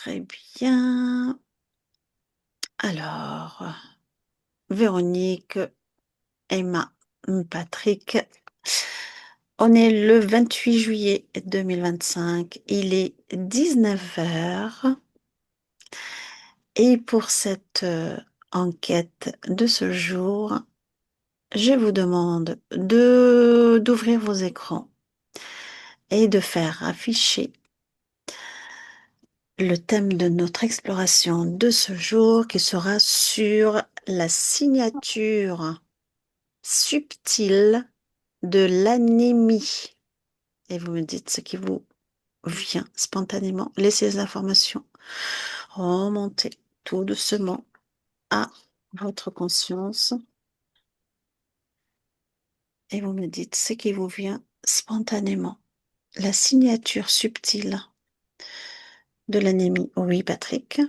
Très bien. Alors, Véronique, Emma, Patrick. On est le 28 juillet 2025. Il est 19 heures. Et pour cette enquête de ce jour, je vous demande d'ouvrir vos écrans et de faire afficher le thème de notre exploration de ce jour qui sera sur la signature subtile de l'anémie. Et vous me dites ce qui vous vient spontanément. Laissez les informations remonter tout doucement à votre conscience. Et vous me dites ce qui vous vient spontanément. La signature subtile de l'anémie. Oui, Patrick.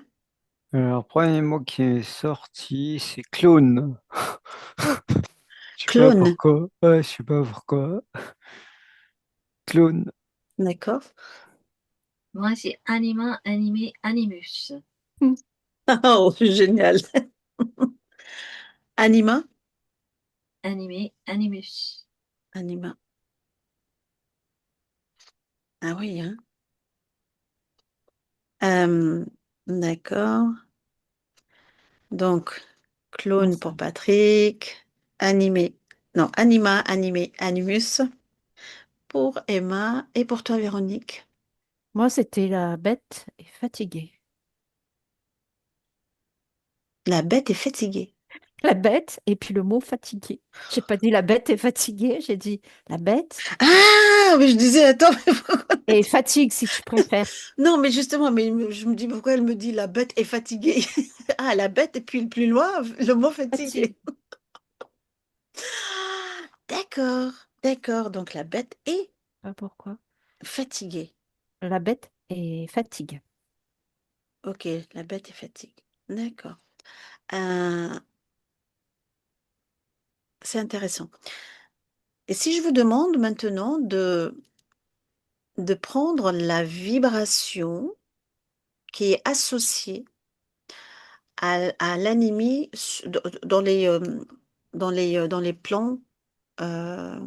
Alors, le premier mot qui est sorti, c'est clone. Je sais pas Clone. pourquoi. Ouais, je sais pas pourquoi. Clone. D'accord. Moi, c'est anima, animé, animus. Oh, génial. Anima. Animé, animus. Anima. Ah oui, hein. Euh, d'accord. Donc, Bon clone pour sang. Patrick. Animé. Non, anima, animé, animus pour Emma et pour toi, Véronique. Moi, c'était la bête et fatiguée. La bête est fatiguée. La bête et puis le mot fatigué. J'ai pas dit la bête est fatiguée, j'ai dit la bête Ah, mais je disais, attends, mais pourquoi et fatigue si tu préfères. non, mais justement, mais je me dis pourquoi elle me dit la bête est fatiguée. Ah, la bête et puis plus loin, le mot Fatigue. fatigué. D'accord, d'accord. Donc la bête est Pas pourquoi. fatiguée. La bête et fatigue. Ok, la bête est fatiguée. D'accord. Euh, c'est intéressant. Et si je vous demande maintenant de prendre la vibration qui est associée à l'anémie dans les plans, euh,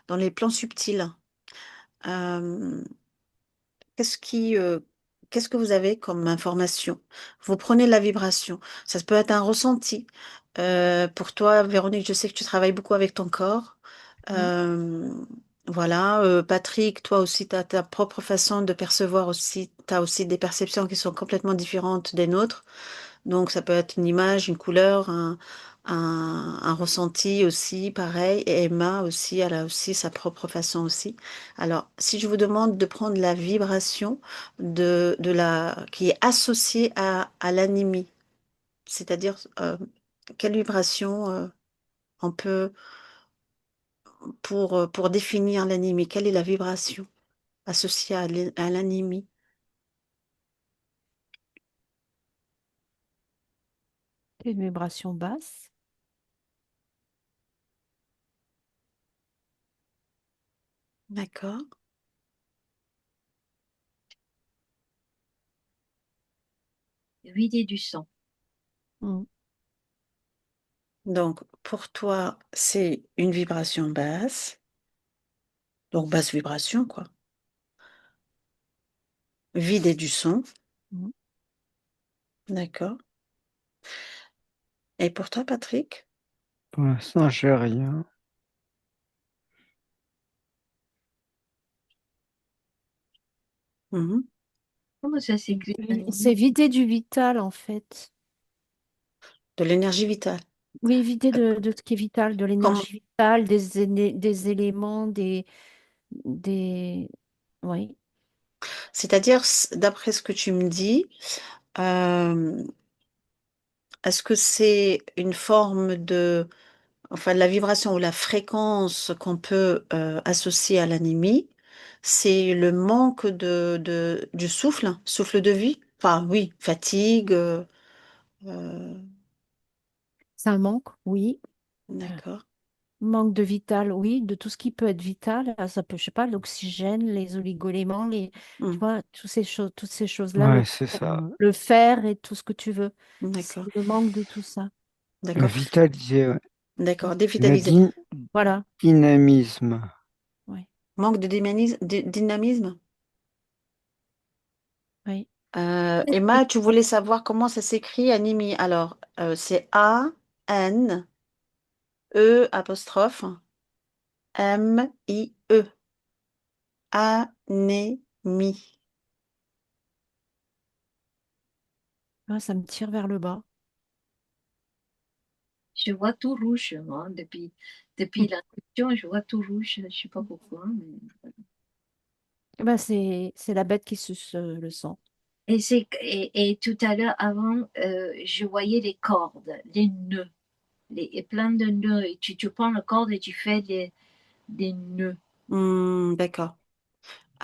dans les plans subtils. Euh, qu'est-ce qui, euh, qu'est-ce que vous avez comme information? Vous prenez la vibration. Ça peut être un ressenti. Pour toi, Véronique, je sais que tu travailles beaucoup avec ton corps. Mm. Euh, voilà. Patrick, toi aussi, tu as ta propre façon de percevoir aussi. Tu as aussi des perceptions qui sont complètement différentes des nôtres. Donc, ça peut être une image, une couleur, un ressenti aussi, pareil. Et Emma aussi, elle a aussi sa propre façon aussi. Alors, si je vous demande de prendre la vibration qui est associée à l'anémie, c'est-à-dire quelle vibration on peut, pour définir l'anémie, quelle est la vibration associée à l'anémie? Une vibration basse. D'accord. Vider du sang. Mm. Donc, pour toi, c'est une vibration basse. Donc, basse vibration, quoi. Vider du son. Mm. D'accord. Et pour toi, Patrick? Pour l'instant, j'ai rien. Mhm. Comment ça s'écrit, C'est animé? vider du vital en fait. De l'énergie vitale. Oui, vider de ce qui est vital, de Comme, l'énergie vitale, des éléments, des... Oui, c'est-à-dire, d'après ce que tu me dis, euh, est-ce que c'est une forme enfin, la vibration ou la fréquence qu'on peut associer à l'anémie, c'est le manque du souffle, souffle de vie. Enfin, oui, fatigue. Euh, ça manque, oui. d'accord. Manque de vital, oui, de tout ce qui peut être vital. Ah, ça peut, je sais pas, l'oxygène, les oligoéléments, tu Hmm. vois, toutes ces choses-là, Ouais, c'est ça. le fer et tout ce que tu veux. C'est D'accord, le manque de tout ça. d'accord, Vitaliser, ouais. d'accord. Le Dévitaliser. Voilà. dynamisme. Oui, Manque de dynamisme. oui. Emma, tu voulais savoir comment ça s'écrit anémie. Alors, c'est A-N-E apostrophe M-I-E. Anémie. Ah, ça me tire vers le bas. Je vois tout rouge, moi, depuis l'inscription, je vois tout rouge. Je ne sais pas pourquoi. Eh ben, c'est la bête qui suce le sang. Et tout à l'heure, avant, je voyais les cordes, les nœuds, et plein de nœuds. Et tu prends la corde et tu fais des nœuds. D'accord.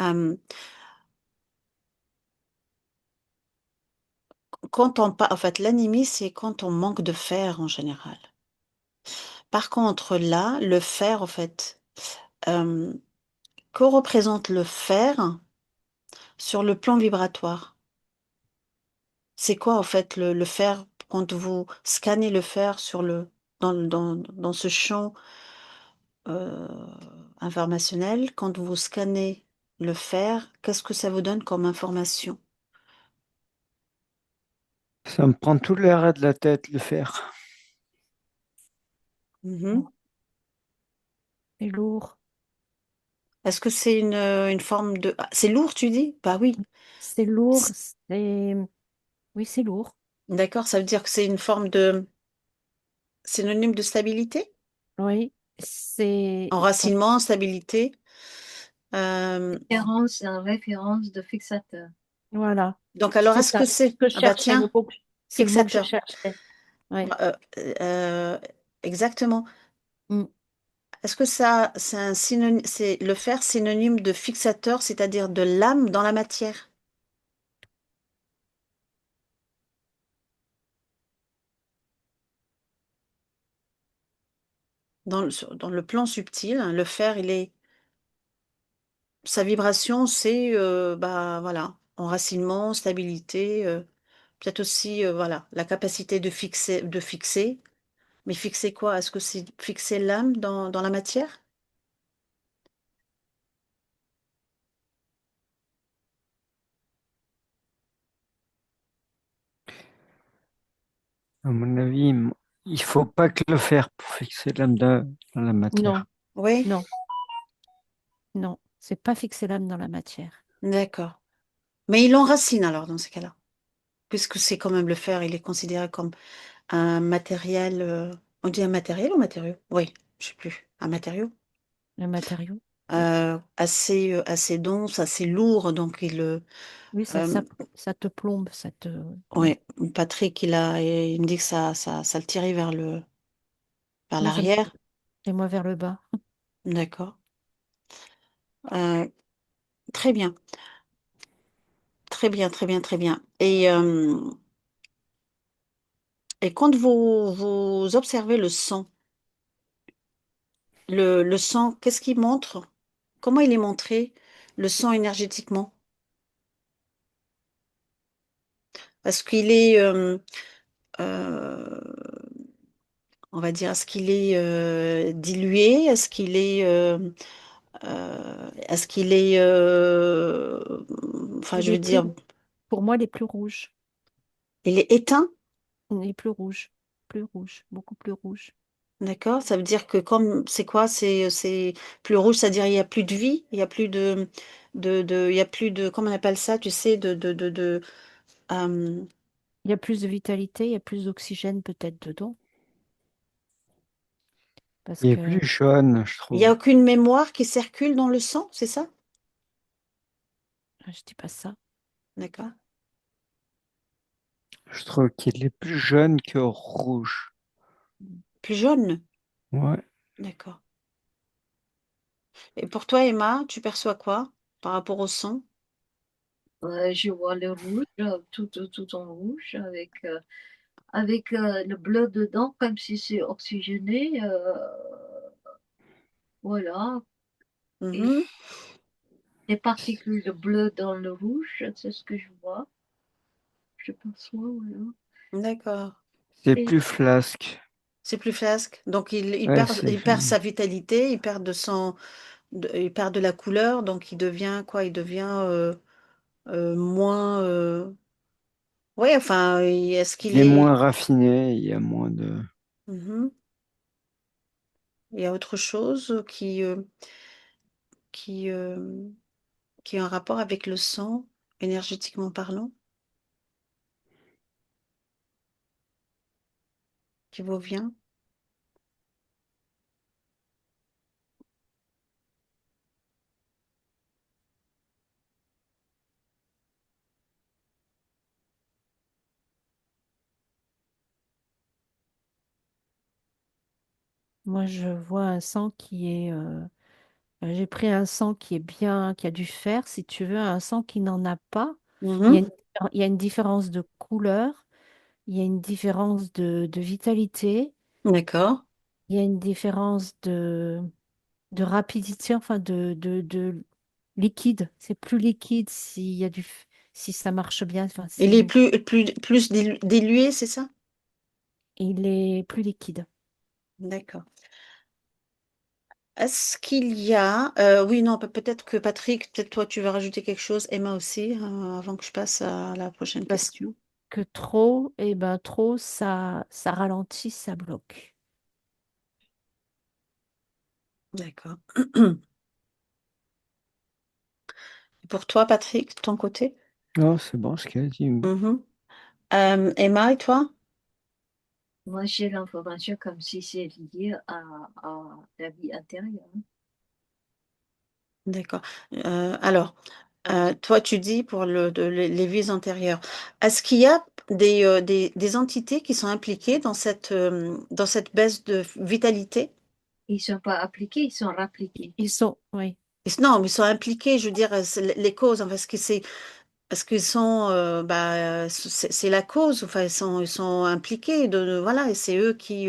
Euh, quand on en fait, l'anémie, c'est quand on manque de fer en général. Par contre, là, le fer, en fait, euh, que représente le fer sur le plan vibratoire? C'est quoi, en fait, le fer quand vous scannez le fer sur dans ce champ euh, informationnel, quand vous scannez le fer, qu'est-ce que ça vous donne comme information? Ça me prend tout l'air de la tête, le fer. Mhm. C'est lourd. Est-ce que c'est une forme de... Ah, c'est lourd, tu dis? Bah oui. C'est lourd. C- Oui, c'est lourd. D'accord, ça veut dire que c'est une forme de synonyme de stabilité? Oui, c'est Enracinement, stabilité. Euh, Référence de fixateur. voilà. donc alors, C'est est-ce que ça. Ce c'est... que je Ah bah cherchais, tiens, c'est le mot que je fixateur. cherchais. Oui. Euh, euh, exactement. Mm. Est-ce que ça, c'est un synonyme, c'est le fer synonyme de fixateur, c'est-à-dire de l'âme dans la matière? Dans le plan subtil, hein, le fer, sa vibration, c'est bah voilà, enracinement, stabilité, peut-être aussi voilà, la capacité de fixer. Mais fixer quoi? Est-ce que c'est fixer l'âme dans la matière? À mon avis, il faut pas que le fer pour fixer l'âme dans la matière. Non, Oui, non, non. C'est pas fixer l'âme dans la matière. d'accord. Mais il l'enracine alors dans ces cas-là, puisque c'est quand même le fer, il est considéré comme un matériel. On dit un matériel ou matériau? Oui, je sais plus. Un matériau Le matériau. Oui, assez dense, assez lourd, donc oui, ça, euh, ça, ça te plombe, ça te. Oui. ouais, Patrick, il me dit que ça le tirait vers Moi, ça me l'arrière. et moi vers le bas. D'accord. Euh, très bien, très bien, très bien, très bien. Et quand vous observez le sang, le sang, qu'est-ce qu'il montre? Comment il est montré, le sang énergétiquement? Parce qu'il est, euh, on va dire, est-ce qu'il est dilué? Est-ce qu'il est, enfin, Il je est veux dire, pour moi, les plus rouges. il est éteint, Les plus rouges. Plus rouges. Beaucoup plus rouges. d'accord? Ça veut dire que comme, c'est quoi? C'est plus rouge, c'est-à-dire il n'y a plus de vie, il n'y a plus il y a plus de, comment on appelle ça, tu sais, euh, Il y a plus de vitalité, il y a plus d'oxygène peut-être dedans. Parce Il est que plus jaune, je il n'y a trouve. aucune mémoire qui circule dans le sang, c'est ça? je dis pas ça. D'accord. Je trouve qu'il est plus jaune que rouge. Plus jaune, Ouais. d'accord. Et pour toi, Emma, tu perçois quoi par rapport au sang? Je vois le rouge, tout en rouge, avec le bleu dedans, comme si c'est oxygéné. Voilà. Et Mhm. des particules de bleu dans le rouge, c'est ce que je vois. Je perçois, voilà. D'accord. C'est Et plus flasque. C'est plus flasque. Donc Ouais, c'est. il perd sa vitalité, il perd il perd de la couleur, donc il devient quoi? Il devient moins. Ouais, enfin, est-ce Il qu'il est est. moins raffiné, il y a moins de. Mhm. Il y a autre chose qui, qui a un rapport avec le sang, énergétiquement parlant, qui vous vient? Moi, je vois un sang qui est. J'ai pris un sang qui est bien, qui a du fer, si tu veux, un sang qui n'en a pas. Il y a Mhm. une, il y a une différence de couleur, il y a une différence de vitalité, D'accord. il y a une différence de rapidité, enfin de liquide. C'est plus liquide s'il y a si ça marche bien. Enfin, Il est si plus dilué, c'est ça? il est plus liquide. D'accord. Est-ce qu'il y a... oui, non, peut-être que Patrick, peut-être toi, tu veux rajouter quelque chose, Emma aussi, avant que je passe à la prochaine Parce question. que trop, et ben trop, ça ralentit, ça bloque. D'accord. Pour toi, Patrick, de ton côté? Non, c'est bon ce qu'elle a dit. Mhm. Emma et toi? moi, j'ai l'information comme si c'est lié à la vie intérieure. D'accord. Alors, toi, tu dis pour les vies antérieures. Est-ce qu'il y a des entités qui sont impliquées dans cette baisse de vitalité? Ils ne sont pas appliqués, ils sont rappliqués. Ils sont, oui. Non, mais ils sont impliqués, je veux dire, c'est les causes, enfin, parce qu'ils sont, c'est la cause, enfin, ils sont impliqués, voilà, et c'est eux qui,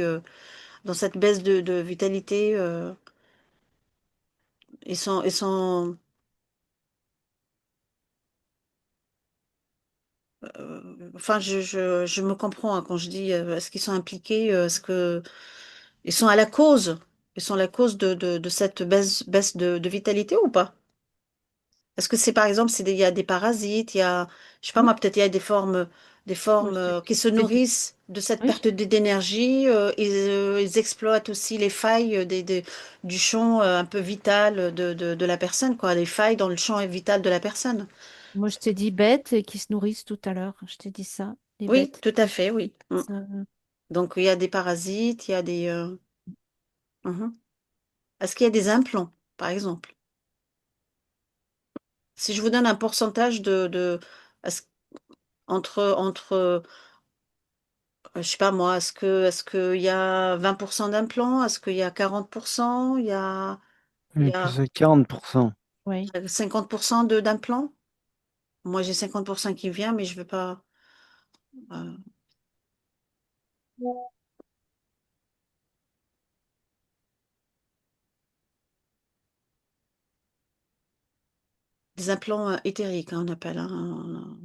dans cette baisse de vitalité, ils sont, enfin, je me comprends hein, quand je dis, est-ce qu'ils sont impliqués, est-ce que ils sont à la cause, ils sont la cause de cette baisse de vitalité ou pas? Est-ce que c'est par exemple, il y a des parasites, il y a, je sais pas Oui, moi, peut-être il y a des moi, formes qui se je te dis, nourrissent de cette oui. perte d'énergie. Ils exploitent aussi les failles du champ un peu vital de la personne, quoi, les failles dans le champ vital de la personne. Moi, je t'ai dit bêtes et qui se nourrissent tout à l'heure. Je t'ai dit ça, les Oui, bêtes. tout à fait, oui. Mm. Ça, Donc il y a des parasites, il y a des. Mhm. Est-ce qu'il y a des implants, par exemple? Si je vous donne un pourcentage est-ce- entre je sais pas moi, est-ce qu'il y a 20% d'implants? Est-ce qu'il y a 40%? Il Je y pense a à 40%. oui. 50% d'implants? Moi, j'ai 50% qui vient, mais je veux pas. euh, des implants éthériques, hein, on appelle, hein,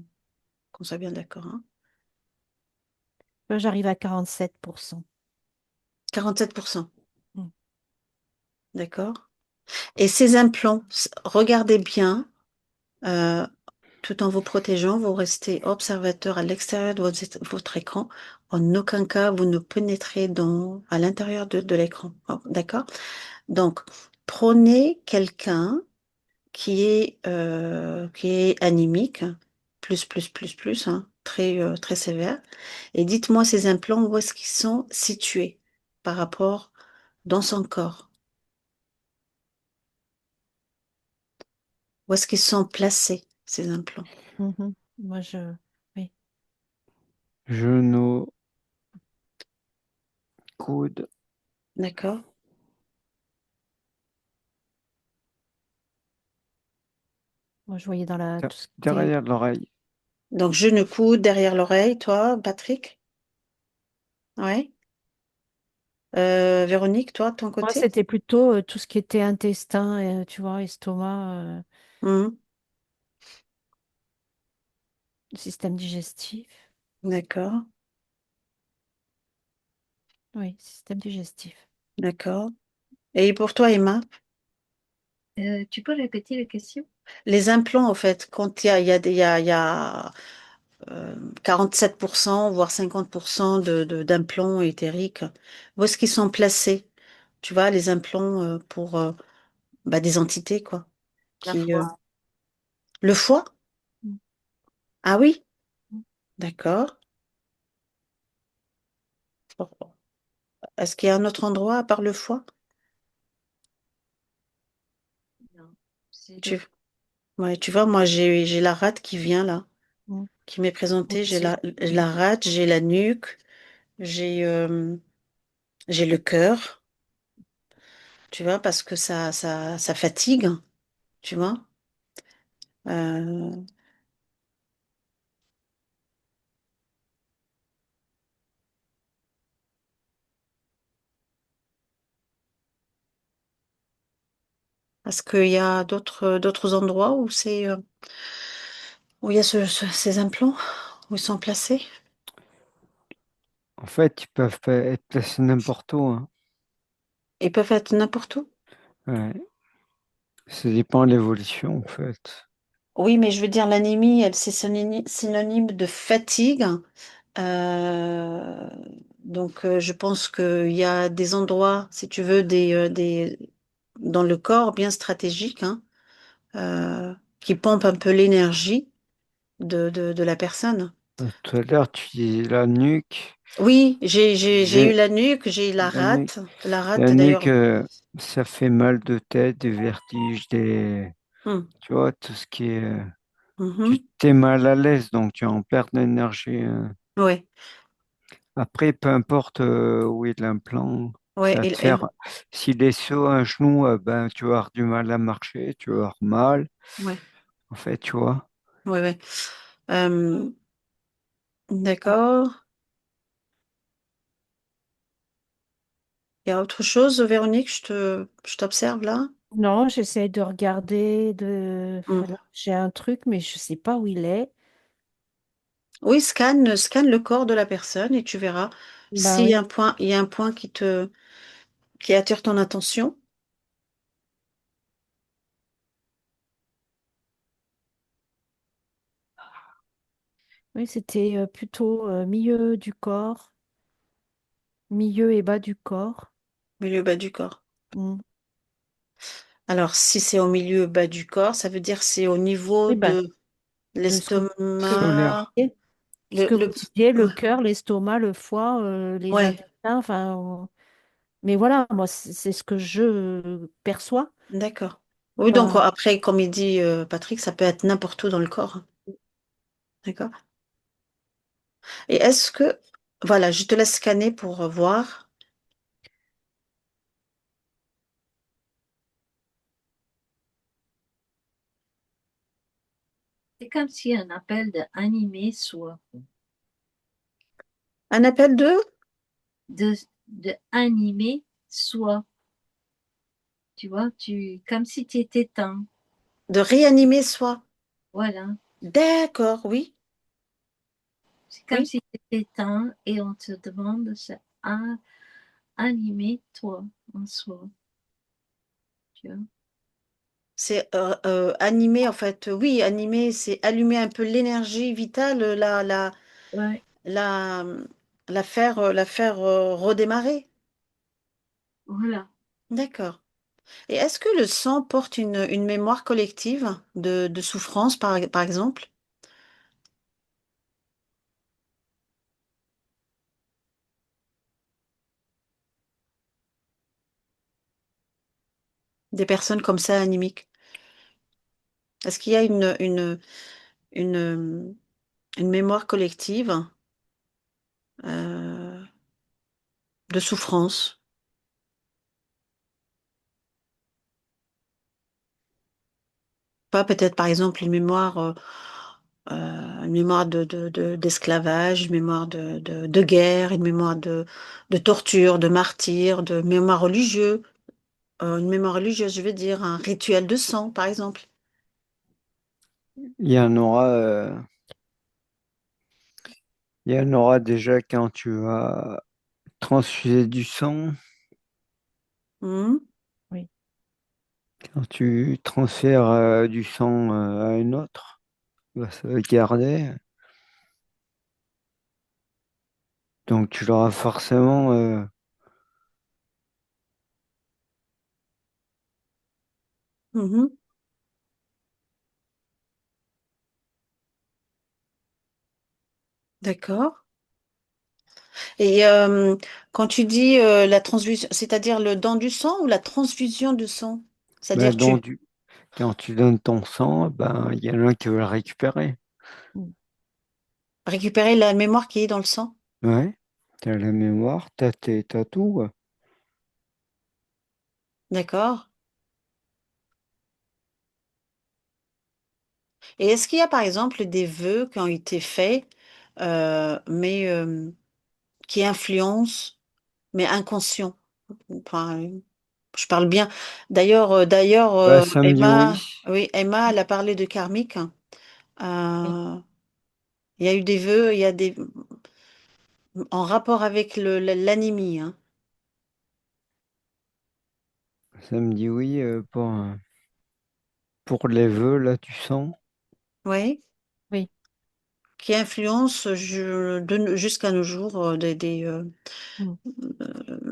qu'on soit bien d'accord. Hein. Moi, j'arrive à 47%. 47%, Mm. d'accord? Et ces implants, regardez bien, euh, tout en vous protégeant, vous restez observateur à l'extérieur de votre écran. En aucun cas, vous ne pénétrez à l'intérieur de l'écran. Oh, d'accord? Donc, prenez quelqu'un qui est anémique, hein, très sévère, et dites-moi ces implants, où est-ce qu'ils sont situés par rapport dans son corps? Où est-ce qu'ils sont placés, ces implants? Mhm. Oui. Genoux, coudes, D'accord? Moi, je voyais tout ce qui était. derrière l'oreille. Donc, genou, coude, derrière l'oreille, toi, Patrick? Ouais? Véronique, toi, de ton Moi, côté? c'était plutôt tout ce qui était intestin, tu vois, estomac, Mhm. système digestif. D'accord, Oui, système digestif. d'accord. Et pour toi, Emma, Tu peux répéter la question? les implants, en fait, quand il y a 47%, voire 50% d'implants éthériques, où est-ce qu'ils sont placés? Tu vois, les implants pour bah, des entités, quoi. La Qui, foi. le foie? Mm. Ah oui, d'accord. Est-ce qu'il y a un autre endroit à part le foie? Non, c'est le Tu, ouais, tu vois, moi, j'ai la rate qui vient là, Mm. qui m'est présentée. J'ai c'est la rate, j'ai la nuque, j'ai j'ai le cœur, tu vois, parce que ça fatigue, tu vois. Euh, Est-ce qu'il y a d'autres endroits où où il y a ces implants, où ils sont placés? En fait, ils peuvent pas être placés n'importe où, hein. Ils peuvent être n'importe où. Ouais. Ça dépend de l'évolution, en fait. Oui, mais je veux dire, l'anémie, elle, c'est synonyme de fatigue. Euh, je pense qu'il y a des endroits, si tu veux, dans le corps bien stratégiques, hein, qui pompent un peu l'énergie de la personne. Tout à l'heure, tu disais la nuque. Oui, j'ai eu J'ai la nuque, j'ai eu la la nuque. rate. La rate, La nuque, d'ailleurs. ça fait mal de tête, des vertiges, Hmm, tu vois, tout ce qui est, tu mhm, t'es mal à l'aise, donc tu es en perte d'énergie. ouais, Après, peu importe où est l'implant, ouais, ça va te faire, s'il est sur un genou, ben, tu vas avoir du mal à marcher, tu vas avoir mal, ouais, en fait, tu vois. ouais, ouais. Euh, d'accord. Il y a autre chose, Véronique, je t'observe là? Non, j'essaie de regarder, Hmm. voilà, j'ai un truc, mais je sais pas où il est. Oui, scanne le corps de la personne et tu verras Bah s'il y oui, a il y a un point qui attire ton attention. oui, c'était plutôt milieu du corps, milieu et bas du corps. Milieu bas du corps. Mm. Alors, si c'est au milieu bas du corps, ça veut dire c'est au niveau Oui, ben, de de l'estomac, ce que vous le, disiez, le ouais, cœur, l'estomac, le foie, les ouais, intestins, enfin, mais voilà, moi, c'est ce que je perçois. d'accord. Oui, donc Pas... après, comme il dit Patrick, ça peut être n'importe où dans le corps. D'accord. Et est-ce que, voilà, je te laisse scanner pour voir. c'est comme si un appel d'animer soit Un appel de, de animer soit, tu vois, comme si tu étais éteint. de réanimer soi. Voilà. D'accord, oui, C'est comme oui. si tu étais éteint et on te demande de animer toi en soi, tu vois. C'est animer, en fait. Oui, animer, c'est allumer un peu l'énergie vitale, Ouais, la, la faire redémarrer. voilà. D'accord. Et est-ce que le sang porte une mémoire collective de souffrance, par exemple? Des personnes comme ça, animiques? Est-ce qu'il y a une, une mémoire collective euh, de souffrance? Pas peut-être, par exemple, une mémoire. une mémoire d'esclavage, une mémoire de guerre, une mémoire de torture, de martyr, de mémoire religieuse, une mémoire religieuse, je veux dire, un rituel de sang, par exemple. Il y en aura, il y en aura déjà quand tu vas transfuser du sang, Mhm. Oui. quand tu transfères du sang à un autre, bah, ça va garder. Donc tu l'auras forcément. Mhm. D'accord. Et quand tu dis la transfusion, c'est-à-dire le don du sang ou la transfusion de sang? Bah, C'est-à-dire tu quand tu donnes ton sang, ben, il y en a un qui veut le récupérer. Mm. récupérer la mémoire qui est dans le sang? Ouais. Tu as la mémoire, t'as tout. D'accord. Et est-ce qu'il y a par exemple des vœux qui ont été faits, mais qui influencent, mais inconscients? Enfin, je parle bien. D'ailleurs, Bah, ça me dit Emma, oui. oui, Emma, elle a parlé de karmique. Oui. Euh, il y a eu des vœux, il y a des en rapport avec l'anémie, hein. Ça me dit oui pour les vœux, là, tu sens. Oui, Oui. qui influencent jusqu'à nos jours Mm.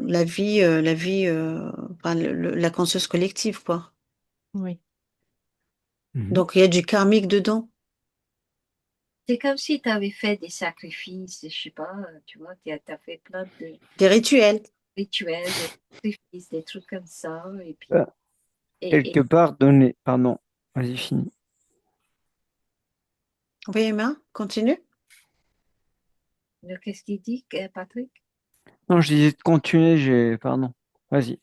la vie, enfin, la conscience collective, quoi. Oui. Mhm. Donc il y a du karmique dedans, C'est comme si tu avais fait des sacrifices, je sais pas, tu vois, tu as fait plein de des rituels. rituels, des sacrifices, des trucs comme ça, et puis, Bah, quelque et part, donner. Pardon, vas-y, fini. Oui, Emma, continue. qu'est-ce qu'il dit, Patrick? Non, je disais de continuer, Pardon. Vas-y.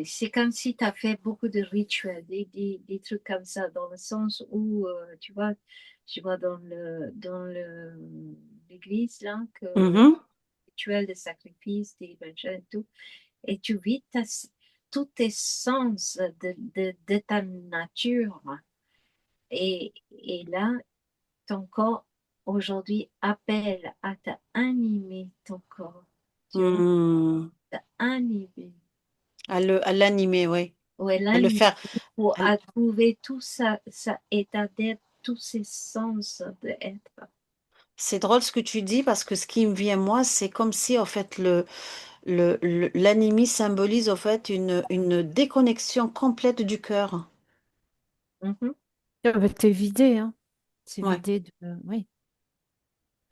C'est comme si tu as fait beaucoup de rituels, des trucs comme ça, dans le sens où, tu vois, je vois l'église, là, que Mhm. rituel de sacrifice, des machins et tout, et tu vis tous tes sens de ta nature. Et là, ton corps aujourd'hui appelle à t'animer ton corps. Tu vois, Hmm. t'animer. À l'animer, oui. Ouais, À le l'animer faire. pour à l- trouver tout ça état d'être, tous ces sens d'être. C'est drôle ce que tu dis parce que ce qui me vient moi, c'est comme si en fait l'anémie symbolise en fait une déconnexion complète du cœur. Mhm. T'es vidé, hein. C'est Ouais. vidé de. Oui.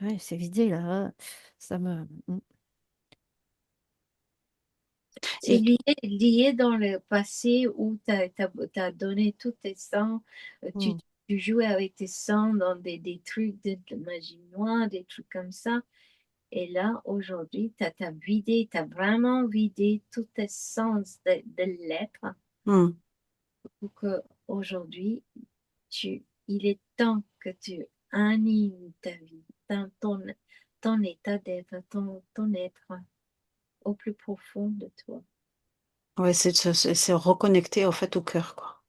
Ouais, c'est vidé là. Ça me. Mm. C'est Et lié dans le passé où tu as donné tous tes sangs, Mm. tu jouais avec tes sangs dans des trucs de magie noire, des trucs comme ça. Et là, aujourd'hui, tu as vidé, tu as vraiment vidé tous tes sens de l'être hmm. pour que aujourd'hui, il est temps que tu animes ta vie, ton état d'être, ton être au plus profond de toi. Ouais, c'est reconnecter en fait au cœur, quoi.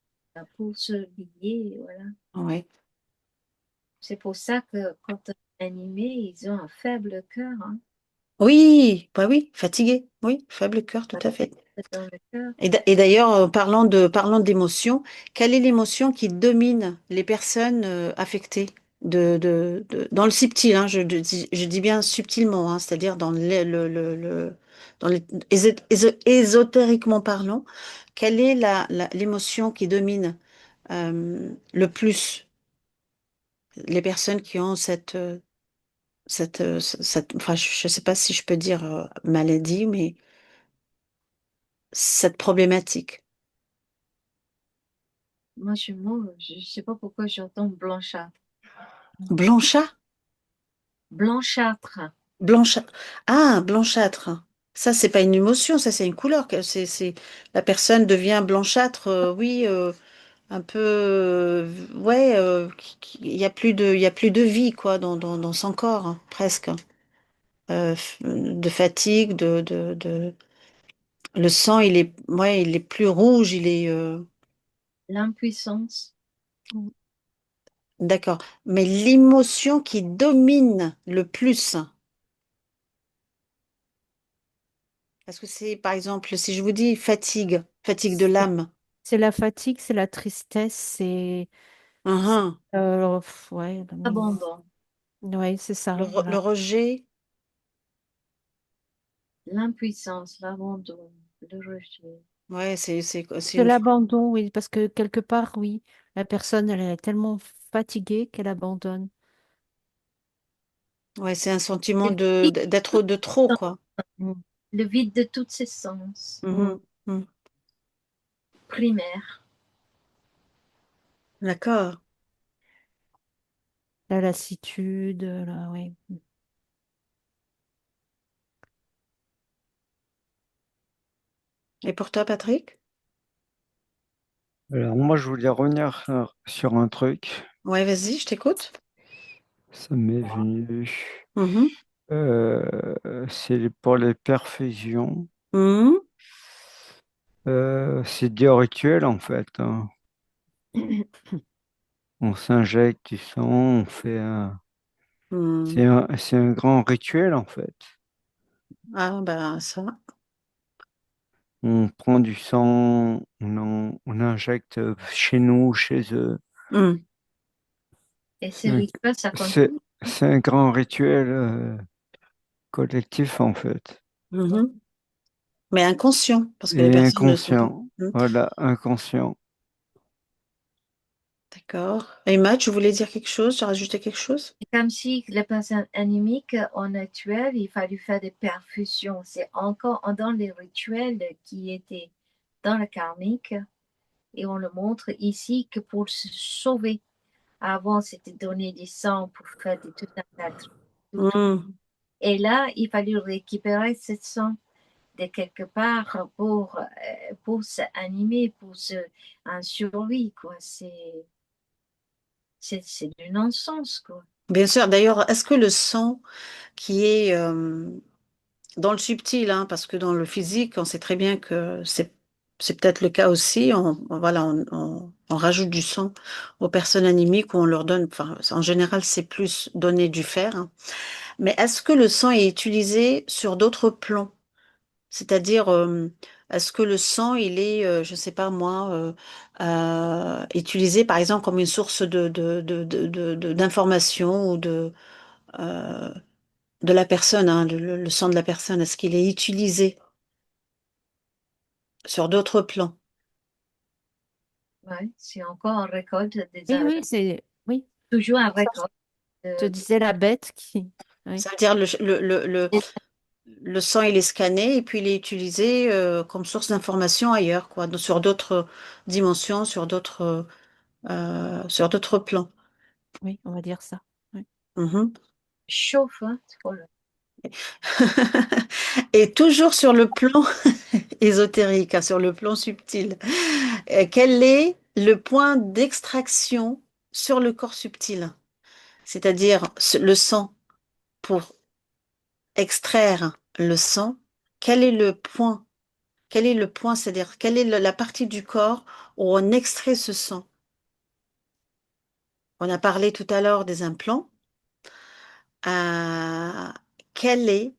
Pour se lier, voilà. Ouais. C'est pour ça que quand on est animé, ils ont un faible cœur, hein. Oui, bah oui, fatigué. Oui, faible cœur, tout Ça à fait. pète dans le cœur. Et d'ailleurs, parlant d'émotion, quelle est l'émotion qui domine les personnes affectées dans le subtil, hein, je dis bien subtilement, hein, c'est-à-dire dans dans ésotériquement parlant, quelle est l'émotion qui domine le plus les personnes qui ont enfin, je ne sais pas si je peux dire maladie, mais cette problématique. Moi, je sais pas pourquoi j'entends blanchâtre. Blanchâtre? Blanchâtre. Blanchâtre. Ah, blanchâtre. Ça, c'est pas une émotion, ça, c'est une couleur. La personne devient blanchâtre, oui, un peu, ouais, il y a plus il y a plus de vie, quoi, dans son corps, hein, presque. De fatigue, le sang, ouais, il est plus rouge, L'impuissance. d'accord. Mais l'émotion qui domine le plus, parce que c'est, par exemple, si je vous dis fatigue, fatigue de C'est l'âme, c'est la fatigue, c'est la tristesse, uhum. ouais, Abandon. ouais, c'est ça, Le voilà. rejet, L'impuissance, l'abandon, le rejet. ouais, c'est C'est une, l'abandon, oui, parce que quelque part, oui, la personne, elle est tellement fatiguée qu'elle abandonne. ouais, c'est un sentiment Le vide d'être de trop, quoi. Mm. le vide de tous ses sens Mhm, mhm. primaires. D'accord. La lassitude, là, oui. Et pour toi, Patrick? Alors moi, je voulais revenir sur un truc. Ouais, vas-y, je t'écoute. Ça m'est venu. Mhm, C'est pour les perfusions. mhm, C'est des rituels en fait, hein. On s'injecte du sang, on fait un... mhm. c'est un grand rituel en fait. Ah, ben, ça. On prend du sang, on injecte chez nous, chez eux. Mhm, Et ce C'est un, rituel, ça c'est, continue. c'est un grand rituel collectif en fait. mhm. Mais inconscient, parce que les Et personnes ne le sont pas. inconscient. Mhm. Voilà, inconscient. D'accord. Emma, tu voulais dire quelque chose? Tu as rajouté quelque chose? C'est comme si les personnes anémiques, en actuel, il fallait faire des perfusions. C'est encore dans les rituels qui étaient dans le karmique. Et on le montre ici que pour se sauver. Avant, c'était donner du sang pour faire tout un tas de trucs. Tout. Mhm. Et là, il fallait récupérer ce sang de quelque part pour s'animer, pour se en survie, quoi. C'est du non-sens, quoi. Bien sûr. D'ailleurs, est-ce que le sang qui est dans le subtil, hein, parce que dans le physique, on sait très bien que c'est peut-être le cas aussi. Voilà, on rajoute du sang aux personnes anémiques ou on leur donne. Enfin, en général, c'est plus donner du fer, hein. Mais est-ce que le sang est utilisé sur d'autres plans? C'est-à-dire, est-ce que le sang, il est, je sais pas moi, utilisé par exemple comme une source d'information ou euh, de la personne, hein, le sang de la personne, est-ce qu'il est utilisé sur d'autres plans? Ouais, c'est encore en récolte Oui, oui, oui, toujours en ça, récolte je te de- disais la bête qui, oui, C'est-à-dire le sang, il est scanné et puis il est utilisé comme source d'information ailleurs, quoi, sur d'autres dimensions, sur d'autres plans. oui, on va dire ça. Oui. Mhm. chauffe, hein. Oh là. Et toujours sur le plan ésotérique, hein, sur le plan subtil. Quel est le point d'extraction sur le corps subtil? C'est-à-dire le sang, pour extraire le sang, quel est le point? Quel est le point, c'est-à-dire quelle est la partie du corps où on extrait ce sang? On a parlé tout à l'heure des implants. Euh, quel est,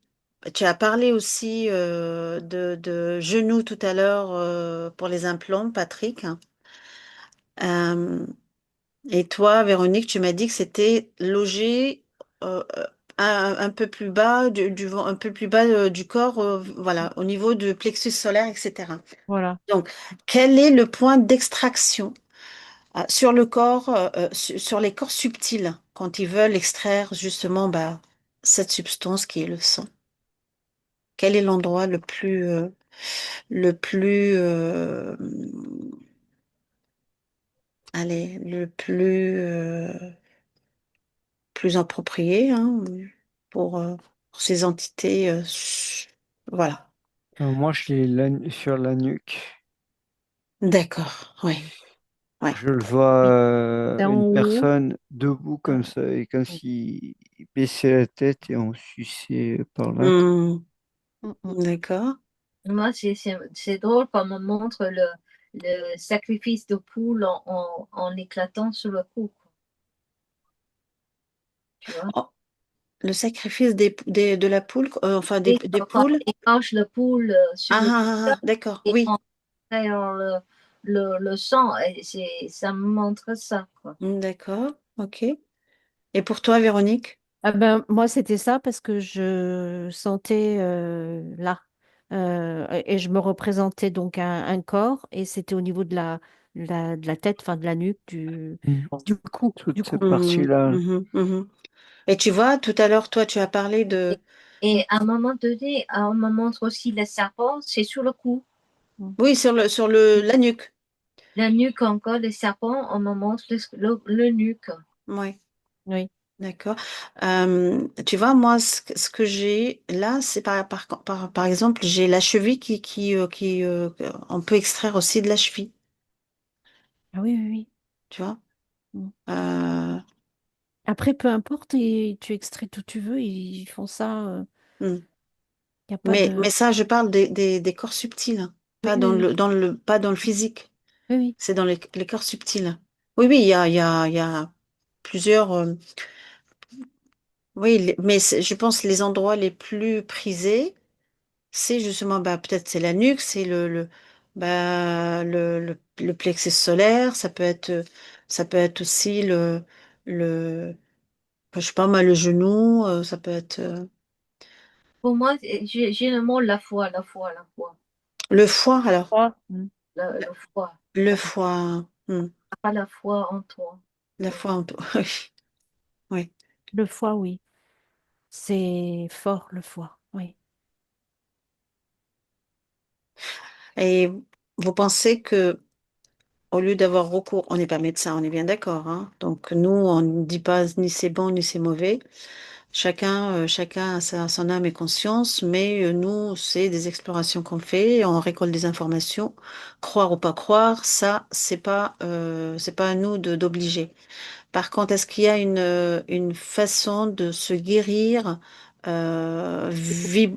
tu as parlé aussi de genoux tout à l'heure pour les implants, Patrick. Euh, et toi, Véronique, tu m'as dit que c'était logé un peu plus bas un peu plus bas du corps, voilà, au niveau du plexus solaire, etc. Voilà. Donc, quel est le point d'extraction sur le corps, sur les corps subtils, quand ils veulent extraire justement bah, cette substance qui est le sang? Quel est l'endroit le plus, allez, plus approprié hein, pour ces entités, voilà. Moi, je l'ai sur la nuque. D'accord, oui. Ouais. Je le vois, Oui. C'est en une haut. personne debout comme ça, et comme Oui. s'il baissait la tête et on suçait par là. Hmm, Mm, mm. d'accord. Moi, c'est drôle quand on me montre le sacrifice de poule en éclatant sur le cou, quoi, tu vois. Oh, le sacrifice de la poule, enfin Et des quand poules. ils mangent le poule sur Ah, le ah, couteau ah, d'accord, et oui. on tire le sang, et ça me montre ça, quoi. D'accord, ok. Et pour toi, Véronique? Ah ben, moi, c'était ça parce que je sentais là. Et je me représentais donc un corps et c'était au niveau de la tête, enfin de la nuque, Mm. du cou, du Toute cou. cette Hmm, partie-là. mhm, mhm. Et tu vois, tout à l'heure, toi, tu as parlé Et, de... et à un moment donné, on me montre aussi le serpent, c'est sur le cou. Mm. Oui, sur la nuque. La nuque encore, le serpent, on me montre le nuque. Oui, Oui. d'accord. Tu vois, moi, ce que j'ai là, c'est par exemple, j'ai la cheville on peut extraire aussi de la cheville, Ah oui, oui, oui. tu vois. Mm. Euh, Après, peu importe, et tu extrais tout tu veux, ils font ça. hmm. Il n'y a pas de. Mais ça, je parle des corps subtils, hein, Oui, pas oui, oui. pas dans le physique. Oui, oui. C'est dans les corps subtils. Oui, oui, il y a plusieurs. Oui, mais je pense les endroits les plus prisés, c'est justement, bah, peut-être c'est la nuque, c'est le plexus solaire, ça peut être aussi le, je sais pas moi, le genou, ça peut être Pour moi, j'ai le mot la foi, la foi, la foi. le foie alors, Ah. Mm. Le foie. le foie, Pas la foi en toi. la Ouais. foie, oui. Le foie, oui. C'est fort, le foie. Oui. Et vous pensez que au lieu d'avoir recours, on n'est pas médecin, on est bien d'accord, hein. Donc nous, on ne dit pas ni c'est bon ni c'est mauvais. Chacun a son âme et conscience, mais nous, c'est des explorations qu'on fait, on récolte des informations. Croire ou pas croire, ça, c'est pas à nous d'obliger. Par contre, est-ce qu'il y a une façon de se guérir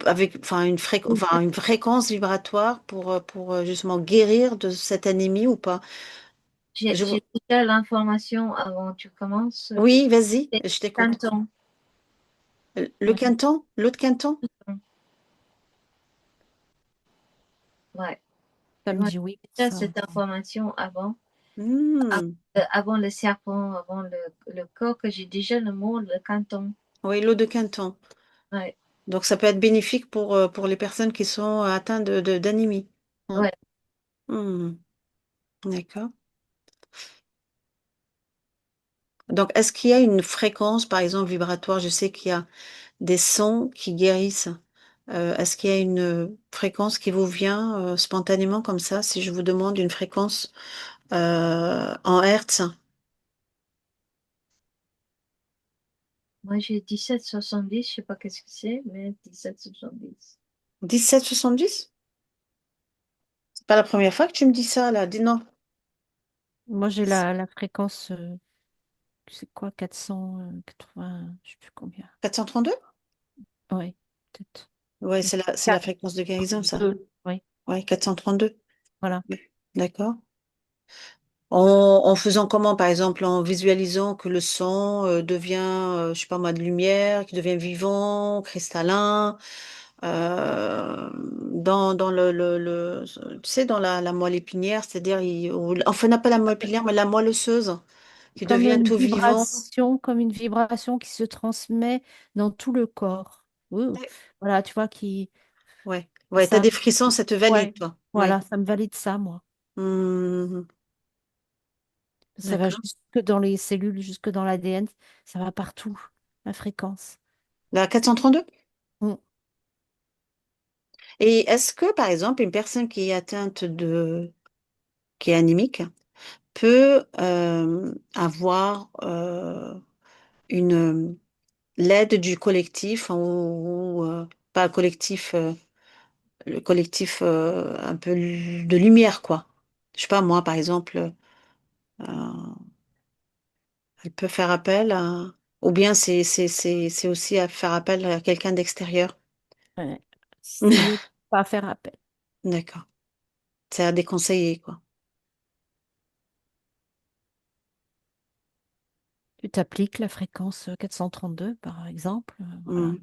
avec, enfin, une fréquence vibratoire pour justement guérir de cette anémie ou pas? Je... J'ai déjà l'information avant que tu commences. Oui, vas-y, C'est je t'écoute. Canton. Le canton? L'autre canton? Ouais. Ça me Moi, dit oui, j'ai déjà ça. cette information avant. Hmm. Avant le serpent, avant le corps, que j'ai déjà le mot, le canton. Oui, l'eau de Quinton. Ouais. Donc, ça peut être bénéfique pour les personnes qui sont atteintes d'anémie. Mm. Ouais. Hmm, d'accord. Donc, est-ce qu'il y a une fréquence, par exemple, vibratoire? Je sais qu'il y a des sons qui guérissent. Est-ce qu'il y a une fréquence qui vous vient spontanément comme ça, si je vous demande une fréquence en hertz? Moi, j'ai 1770, je sais pas qu'est-ce que c'est, mais 1770. 1770? C'est pas la première fois que tu me dis ça, là. Dis non. Moi, j'ai la fréquence, c'est quoi, 480, je sais plus combien. 432? Oui, peut-être. Ouais, Mais c'est la quatre- fréquence de guérison, ça. Oui, Ouais, 432. voilà. Oui, d'accord. En faisant comment, par exemple, en visualisant que le son devient, je sais pas moi, de lumière, qui devient vivant, cristallin, dans tu sais, dans la moelle épinière, c'est-à-dire, enfin, n'a pas la moelle épinière, mais la moelle osseuse, qui devient tout vivant. Comme une vibration qui se transmet dans tout le corps. Ouh. Voilà, tu vois, Ouais, ouais, t'as ça, des frissons, ça te valide, ouais, toi. Ouais. voilà, ça me valide ça, moi. Hmm, Ça va d'accord. jusque dans les cellules, jusque dans l'ADN, ça va partout, la fréquence. La 432? Mm. Et est-ce que, par exemple, une personne qui est qui est anémique, peut avoir une l'aide du collectif pas collectif, le collectif un peu de lumière, quoi. Je sais pas, moi, par exemple, Euh, Elle peut faire appel à... Ou bien c'est aussi à faire appel à quelqu'un d'extérieur. Ouais. C'est mieux de pas faire appel. D'accord. C'est à déconseiller, quoi. Tu t'appliques la fréquence 432, par exemple. Voilà. Hmm.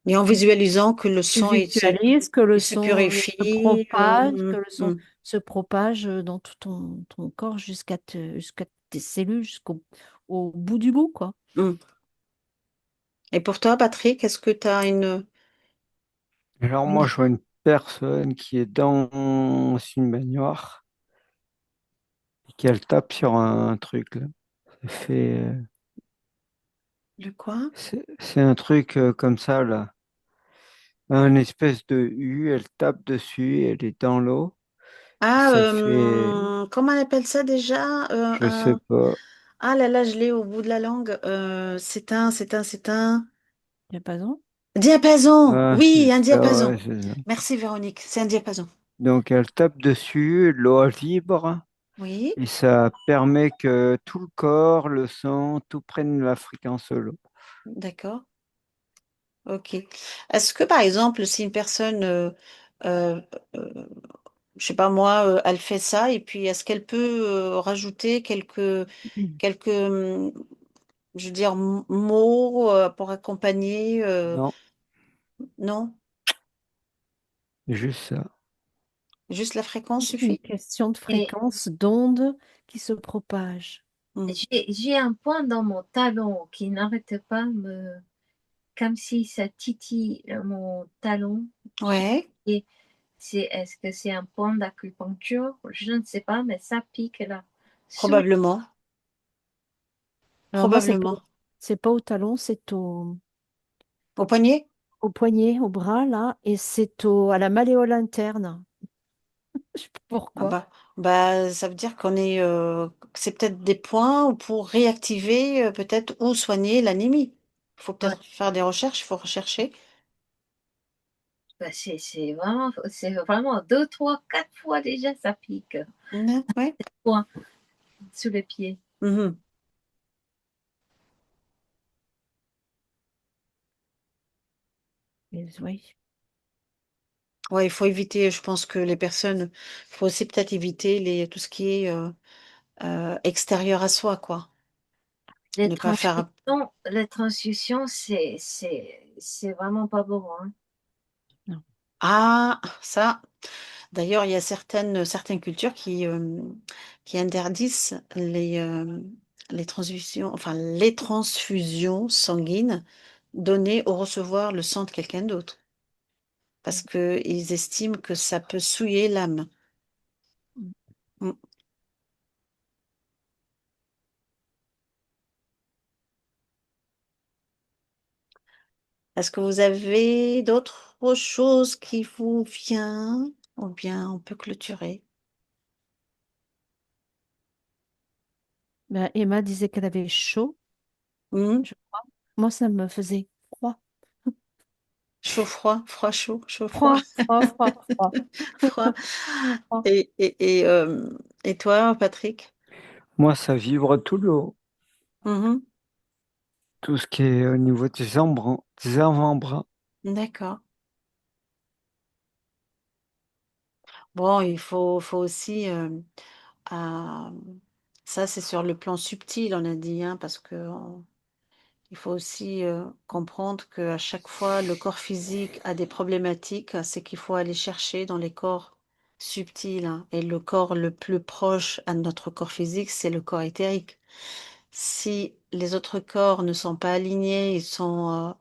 Et en visualisant que le Tu son, visualises que le il se son purifie. se propage dans tout ton corps jusqu'à tes cellules, au bout du bout, quoi. Hmm. Et pour toi, Patrick, est-ce que tu as Alors moi, une- je vois une personne qui est dans une baignoire et qu'elle tape sur un truc là. Ça fait, Le quoi? c'est un truc comme ça là. Un espèce de U, elle tape dessus, elle est dans l'eau. Ah, Ça fait, comment on appelle ça déjà? je sais pas. Ah là là, je l'ai au bout de la langue. C'est un Diapason. diapason. Ah, c'est Oui, un ça, ouais, diapason. c'est ça. Merci Véronique, c'est un diapason. Donc elle tape dessus, l'eau vibre Oui, et ça permet que tout le corps, le sang, tout prenne la fréquence de l'eau. d'accord. Ok. Est-ce que par exemple, si une personne, euh, euh, je sais pas moi, elle fait ça et puis est-ce qu'elle peut rajouter quelques, je veux dire, mots pour accompagner, Non, non? c'est juste ça. Juste la fréquence Une suffit? question de Et fréquence d'onde qui se propage. Hmm. j'ai un point dans mon talon qui n'arrête pas comme si ça titille mon talon. Ouais, Et est-ce que c'est un point d'acupuncture? Je ne sais pas, mais ça pique là. Sous, probablement, Alors moi, probablement. c'est pas au talon, c'est Au poignet? au poignet, au bras, là, et à la malléole interne. Je sais pas Ah pourquoi. bah, ça veut dire que c'est peut-être des points où pour réactiver peut-être ou soigner l'anémie. Il faut ouais. peut-être faire des recherches, il faut rechercher. Bah, c'est vraiment deux, trois, quatre fois déjà ça pique. Ouais. Point sous les pieds. Mhm. Mais oui. Ouais, il faut éviter, je pense que les personnes, il faut aussi peut-être éviter tout ce qui est extérieur à soi, quoi. Les Ne pas faire. transfusions, c'est vraiment pas bon, hein. Non. Ah, ça. D'ailleurs, il y a certaines cultures qui interdisent les transfusions, enfin les transfusions sanguines données au recevoir le sang de quelqu'un d'autre, parce qu'ils estiment que ça peut souiller l'âme. Mm. Est-ce que vous avez d'autres choses qui vous viennent, ou bien on peut clôturer? Ben, Emma disait qu'elle avait chaud, Mm. je crois. Moi, ça me faisait froid. Chaud, froid, froid, chaud, chaud, froid, Froid, froid, froid, froid. froid. Froid. Et toi, Patrick? Moi, ça vibre tout le haut. Mhm. Tout ce qui est au niveau des avant-bras. D'accord. Bon, faut aussi, à- ça c'est sur le plan subtil, on a dit, hein, parce que il faut aussi comprendre qu'à chaque fois le corps physique a des problématiques, c'est qu'il faut aller chercher dans les corps subtils, hein. Et le corps le plus proche à notre corps physique, c'est le corps éthérique. Si les autres corps ne sont pas alignés, ils sont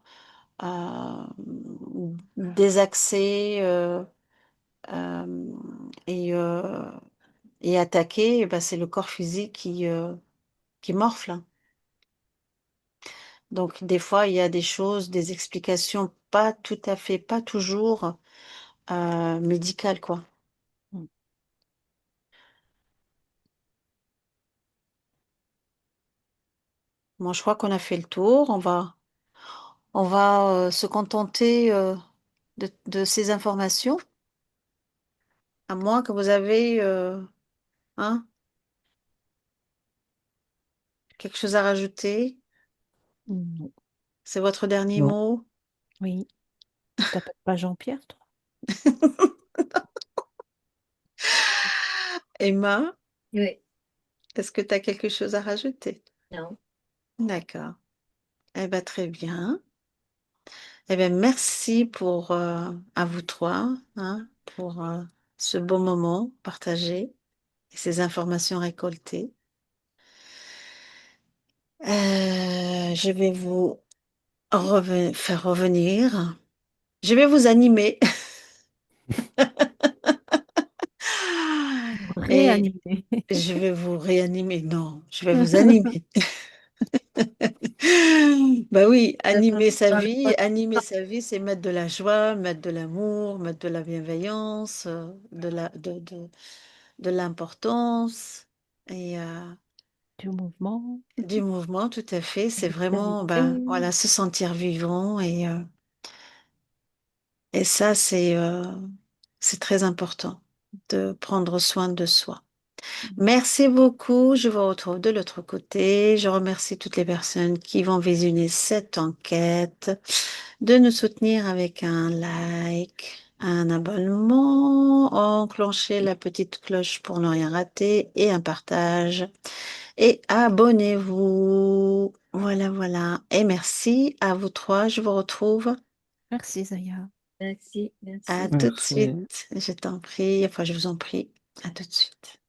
désaxés euh, et, euh, et attaqués, eh ben, c'est le corps physique qui morfle, hein. Donc, des fois, il y a des choses, des explications pas tout à fait, pas toujours médicales, quoi. Mm. Moi, je crois qu'on a fait le tour. On va se contenter de ces informations, à moins que vous avez, hein, quelque chose à rajouter? Non. C'est votre dernier Non. mot? Oui. Tu t'appelles pas Jean-Pierre, toi? Emma, Oui, est-ce que tu as quelque chose à rajouter? non. D'accord. Eh bien, très bien. Eh bien, merci pour à vous trois, hein, pour ce beau moment partagé et ces informations récoltées. Je vais vous faire revenir. Je vais vous animer. Et Réanimer. je vais vous réanimer. Non, je vais vous animer. Bah oui, animer sa vie, c'est mettre de la joie, mettre de l'amour, mettre de la bienveillance, de l'importance et Du mouvement, du mouvement, tout à fait. C'est vraiment, ben, vitalité. voilà, se sentir vivant et ça, c'est très important de prendre soin de soi. Merci beaucoup. Je vous retrouve de l'autre côté. Je remercie toutes les personnes qui vont visionner cette enquête, de nous soutenir avec un like, un abonnement, enclencher la petite cloche pour ne rien rater et un partage. Et abonnez-vous. Voilà, voilà. Et merci à vous trois. Je vous retrouve. Merci, Zaya. Merci, À merci. tout de Merci. suite. Je t'en prie. Enfin, je vous en prie. À tout de suite.